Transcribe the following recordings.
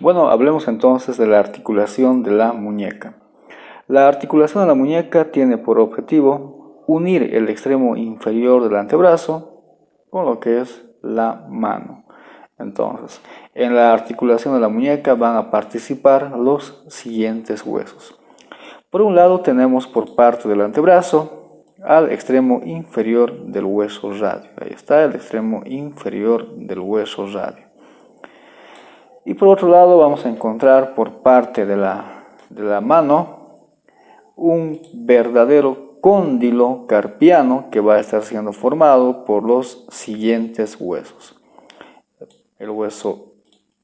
Bueno, hablemos entonces de la articulación de la muñeca. La articulación de la muñeca tiene por objetivo unir el extremo inferior del antebrazo con lo que es la mano. Entonces, en la articulación de la muñeca van a participar los siguientes huesos. Por un lado tenemos por parte del antebrazo al extremo inferior del hueso radio. Ahí está el extremo inferior del hueso radio. Y por otro lado vamos a encontrar por parte de la mano un verdadero cóndilo carpiano que va a estar siendo formado por los siguientes huesos. El hueso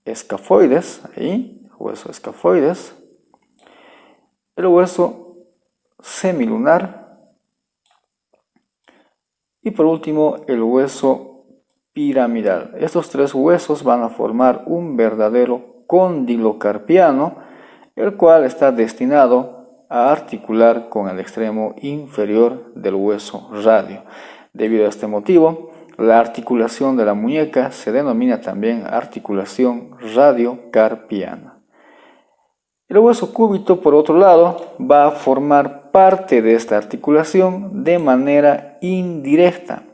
escafoides, ahí, el hueso escafoides, el hueso semilunar y por último el hueso piramidal. Estos tres huesos van a formar un verdadero cóndilo carpiano, el cual está destinado a articular con el extremo inferior del hueso radio. Debido a este motivo, la articulación de la muñeca se denomina también articulación radiocarpiana. El hueso cúbito, por otro lado, va a formar parte de esta articulación de manera indirecta,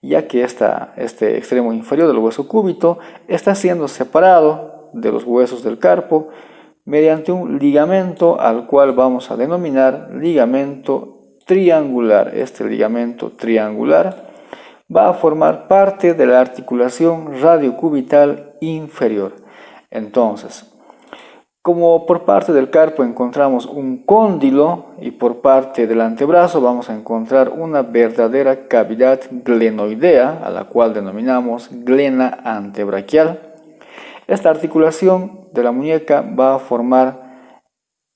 ya que este extremo inferior del hueso cúbito está siendo separado de los huesos del carpo mediante un ligamento al cual vamos a denominar ligamento triangular. Este ligamento triangular va a formar parte de la articulación radiocubital inferior. Entonces, como por parte del carpo encontramos un cóndilo y por parte del antebrazo vamos a encontrar una verdadera cavidad glenoidea, a la cual denominamos glena antebraquial, esta articulación de la muñeca va a formar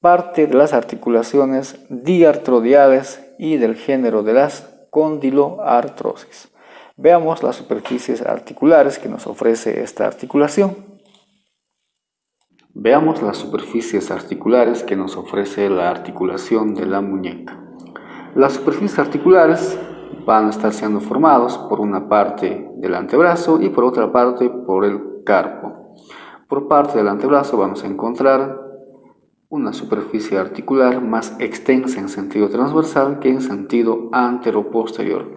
parte de las articulaciones diartrodiales y del género de las condiloartrosis. Veamos las superficies articulares que nos ofrece esta articulación. Veamos las superficies articulares que nos ofrece la articulación de la muñeca. Las superficies articulares van a estar siendo formados por una parte del antebrazo y por otra parte por el carpo. Por parte del antebrazo vamos a encontrar una superficie articular más extensa en sentido transversal que en sentido antero-posterior.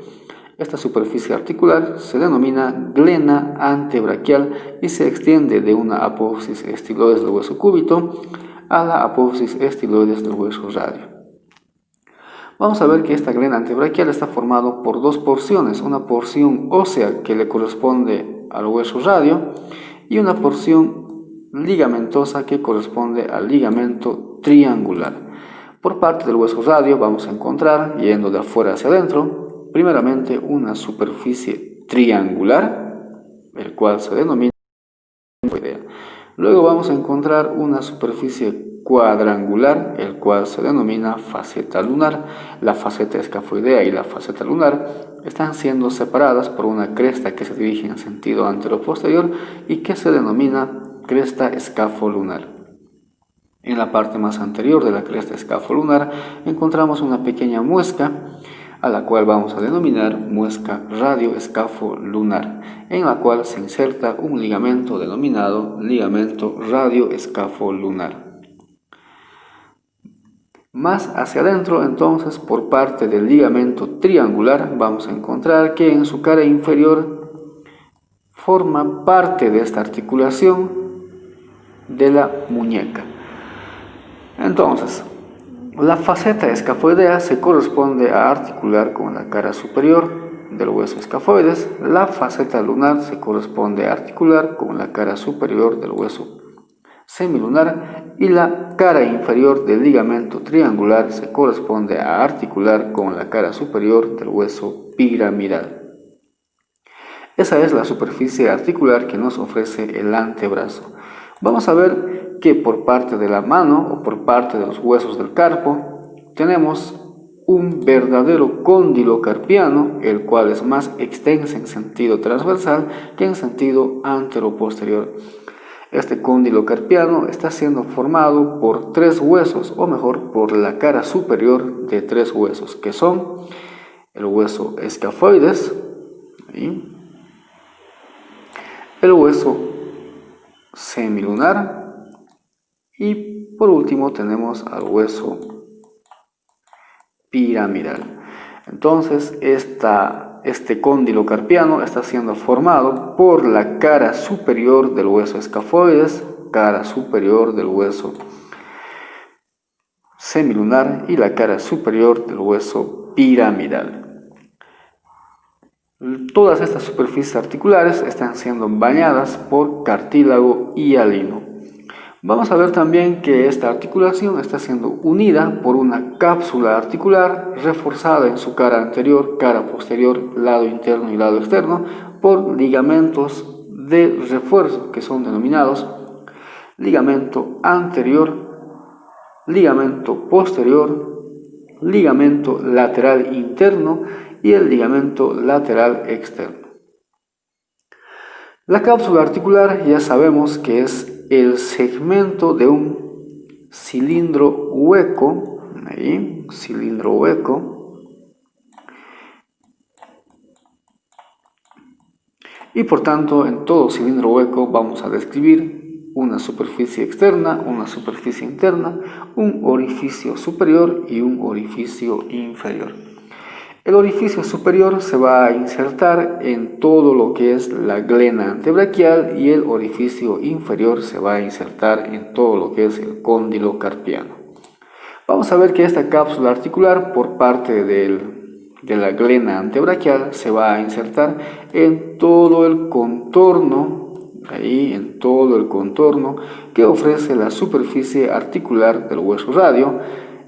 Esta superficie articular se denomina glena antebraquial y se extiende de una apófisis estiloides del hueso cúbito a la apófisis estiloides del hueso radio. Vamos a ver que esta glena antebraquial está formado por dos porciones, una porción ósea que le corresponde al hueso radio y una porción ligamentosa que corresponde al ligamento triangular. Por parte del hueso radio vamos a encontrar, yendo de afuera hacia adentro, primeramente una superficie triangular, el cual se denomina escafoidea. Luego vamos a encontrar una superficie cuadrangular, el cual se denomina faceta lunar. La faceta escafoidea y la faceta lunar están siendo separadas por una cresta que se dirige en sentido antero-posterior y que se denomina cresta escafolunar. En la parte más anterior de la cresta escafolunar encontramos una pequeña muesca, a la cual vamos a denominar muesca radioescafolunar, en la cual se inserta un ligamento denominado ligamento radioescafolunar. Más hacia adentro, entonces, por parte del ligamento triangular, vamos a encontrar que en su cara inferior forma parte de esta articulación de la muñeca. Entonces, la faceta escafoidea se corresponde a articular con la cara superior del hueso escafoides. La faceta lunar se corresponde a articular con la cara superior del hueso semilunar y la cara inferior del ligamento triangular se corresponde a articular con la cara superior del hueso piramidal. Esa es la superficie articular que nos ofrece el antebrazo. Vamos a ver que por parte de la mano o por parte de los huesos del carpo tenemos un verdadero cóndilo carpiano, el cual es más extenso en sentido transversal que en sentido antero-posterior. Este cóndilo carpiano está siendo formado por tres huesos, o mejor, por la cara superior de tres huesos, que son el hueso escafoides, el hueso semilunar y por último tenemos al hueso piramidal. Entonces este cóndilo carpiano está siendo formado por la cara superior del hueso escafoides, cara superior del hueso semilunar y la cara superior del hueso piramidal. Todas estas superficies articulares están siendo bañadas por cartílago hialino. Vamos a ver también que esta articulación está siendo unida por una cápsula articular reforzada en su cara anterior, cara posterior, lado interno y lado externo por ligamentos de refuerzo que son denominados ligamento anterior, ligamento posterior, ligamento lateral interno y el ligamento lateral externo. La cápsula articular ya sabemos que es el segmento de un cilindro hueco, ahí, cilindro hueco, y por tanto en todo cilindro hueco vamos a describir una superficie externa, una superficie interna, un orificio superior y un orificio inferior. El orificio superior se va a insertar en todo lo que es la glena antebraquial y el orificio inferior se va a insertar en todo lo que es el cóndilo carpiano. Vamos a ver que esta cápsula articular por parte de la glena antebraquial se va a insertar en todo el contorno, ahí en todo el contorno que ofrece la superficie articular del hueso radio,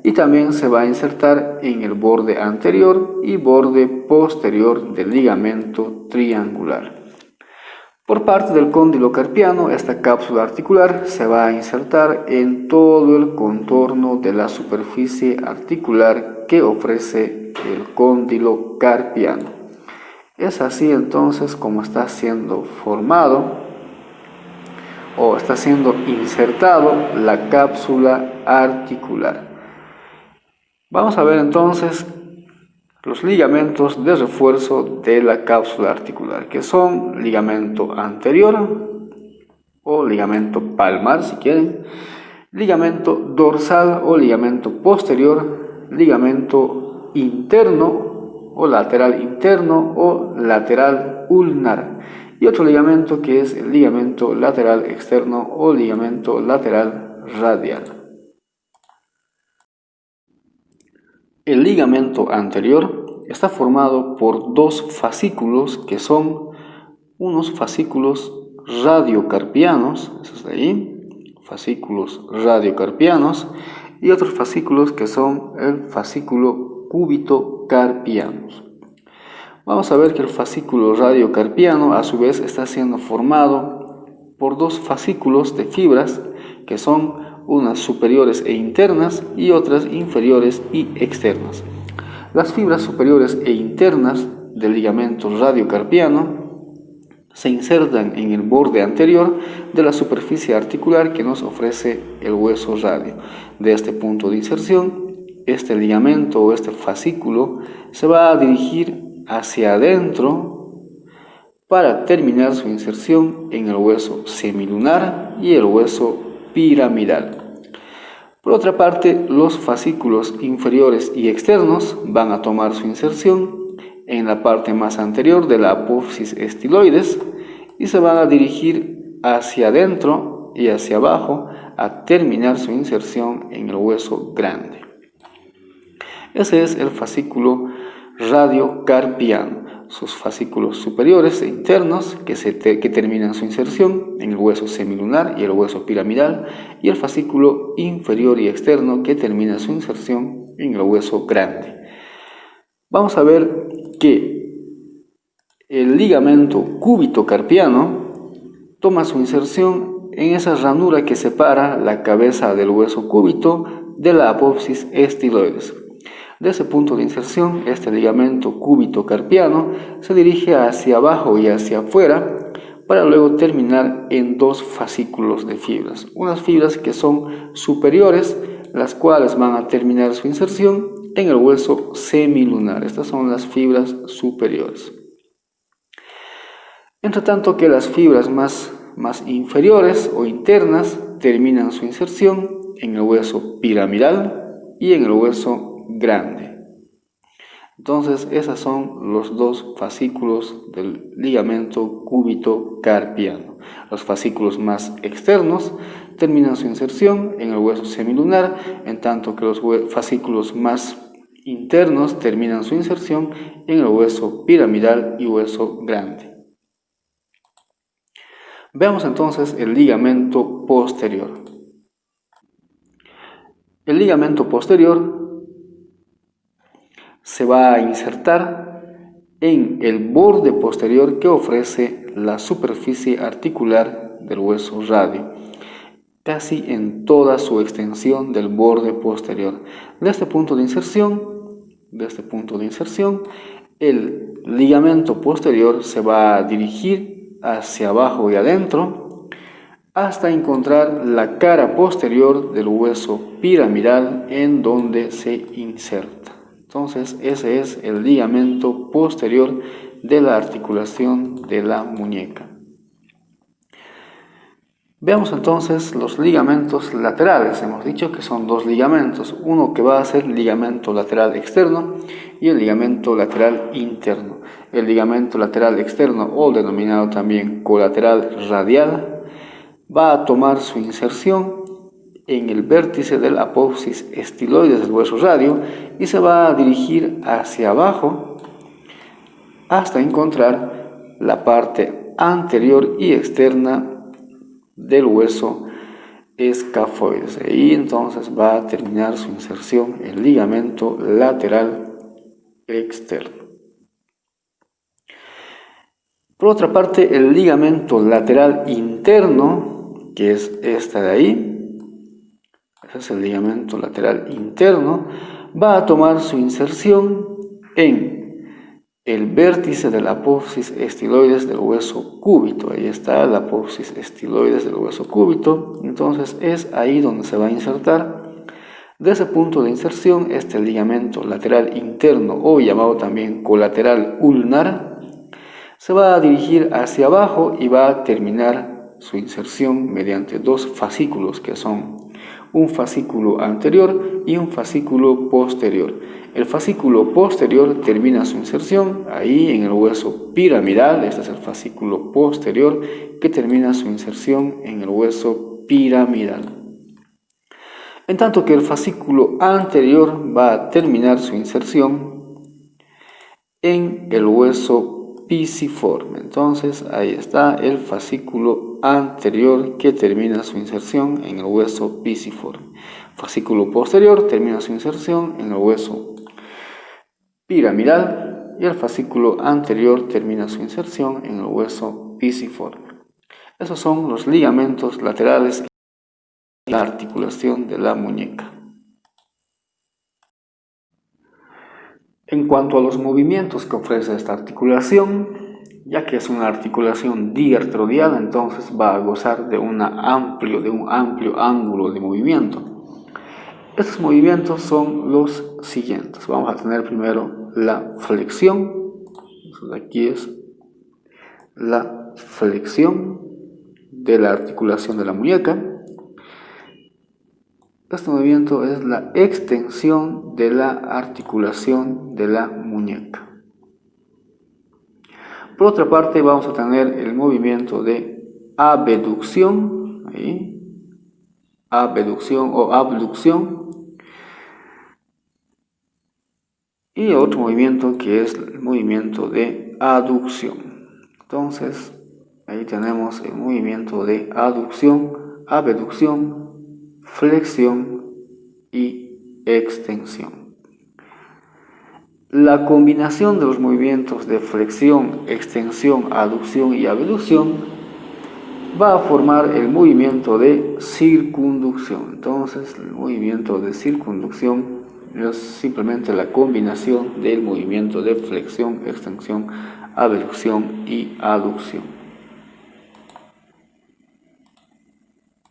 y también se va a insertar en el borde anterior y borde posterior del ligamento triangular. Por parte del cóndilo carpiano, esta cápsula articular se va a insertar en todo el contorno de la superficie articular que ofrece el cóndilo carpiano. Es así entonces como está siendo formado o está siendo insertado la cápsula articular. Vamos a ver entonces los ligamentos de refuerzo de la cápsula articular, que son ligamento anterior o ligamento palmar si quieren, ligamento dorsal o ligamento posterior, ligamento interno o lateral interno o lateral ulnar, y otro ligamento que es el ligamento lateral externo o ligamento lateral radial. El ligamento anterior está formado por dos fascículos que son unos fascículos radiocarpianos, esos de ahí, fascículos radiocarpianos, y otros fascículos que son el fascículo cúbito-carpianos. Vamos a ver que el fascículo radiocarpiano a su vez está siendo formado por dos fascículos de fibras que son unas superiores e internas y otras inferiores y externas. Las fibras superiores e internas del ligamento radiocarpiano se insertan en el borde anterior de la superficie articular que nos ofrece el hueso radio. De este punto de inserción, este ligamento o este fascículo se va a dirigir hacia adentro para terminar su inserción en el hueso semilunar y el hueso piramidal. Por otra parte, los fascículos inferiores y externos van a tomar su inserción en la parte más anterior de la apófisis estiloides y se van a dirigir hacia adentro y hacia abajo a terminar su inserción en el hueso grande. Ese es el fascículo radiocarpiano. Sus fascículos superiores e internos que terminan su inserción en el hueso semilunar y el hueso piramidal, y el fascículo inferior y externo que termina su inserción en el hueso grande. Vamos a ver que el ligamento cúbito-carpiano toma su inserción en esa ranura que separa la cabeza del hueso cúbito de la apófisis estiloides. De ese punto de inserción, este ligamento cúbito-carpiano se dirige hacia abajo y hacia afuera para luego terminar en dos fascículos de fibras. Unas fibras que son superiores, las cuales van a terminar su inserción en el hueso semilunar. Estas son las fibras superiores. Entre tanto que las fibras más más inferiores o internas terminan su inserción en el hueso piramidal y en el hueso grande. Entonces, esos son los dos fascículos del ligamento cúbito carpiano. Los fascículos más externos terminan su inserción en el hueso semilunar, en tanto que los fascículos más internos terminan su inserción en el hueso piramidal y hueso grande. Veamos entonces el ligamento posterior. El ligamento posterior se va a insertar en el borde posterior que ofrece la superficie articular del hueso radio, casi en toda su extensión del borde posterior. De este punto de inserción, el ligamento posterior se va a dirigir hacia abajo y adentro hasta encontrar la cara posterior del hueso piramidal en donde se inserta. Entonces, ese es el ligamento posterior de la articulación de la muñeca. Veamos entonces los ligamentos laterales. Hemos dicho que son dos ligamentos, uno que va a ser ligamento lateral externo y el ligamento lateral interno. El ligamento lateral externo, o denominado también colateral radial, va a tomar su inserción en el vértice del apófisis estiloides del hueso radio y se va a dirigir hacia abajo hasta encontrar la parte anterior y externa del hueso escafoides. Y entonces va a terminar su inserción el ligamento lateral externo. Por otra parte, el ligamento lateral interno, que es esta de ahí, ese es el ligamento lateral interno, va a tomar su inserción en el vértice del apófisis estiloides del hueso cúbito. Ahí está el apófisis estiloides del hueso cúbito. Entonces es ahí donde se va a insertar. De ese punto de inserción, este ligamento lateral interno, o llamado también colateral ulnar, se va a dirigir hacia abajo y va a terminar su inserción mediante dos fascículos, que son un fascículo anterior y un fascículo posterior. El fascículo posterior termina su inserción ahí en el hueso piramidal. Este es el fascículo posterior que termina su inserción en el hueso piramidal. En tanto que el fascículo anterior va a terminar su inserción en el hueso pisiforme. Entonces ahí está el fascículo anterior que termina su inserción en el hueso pisiforme. Fascículo posterior termina su inserción en el hueso piramidal y el fascículo anterior termina su inserción en el hueso pisiforme. Esos son los ligamentos laterales y la articulación de la muñeca. En cuanto a los movimientos que ofrece esta articulación, ya que es una articulación diartrodial, entonces va a gozar de un amplio ángulo de movimiento. Estos movimientos son los siguientes. Vamos a tener primero la flexión. Entonces aquí es la flexión de la articulación de la muñeca. Este movimiento es la extensión de la articulación de la muñeca. Por otra parte, vamos a tener el movimiento de abducción, abducción o abducción, y otro movimiento que es el movimiento de aducción. Entonces, ahí tenemos el movimiento de aducción, abducción, flexión y extensión. La combinación de los movimientos de flexión, extensión, aducción y abducción va a formar el movimiento de circunducción. Entonces, el movimiento de circunducción es simplemente la combinación del movimiento de flexión, extensión, abducción y aducción.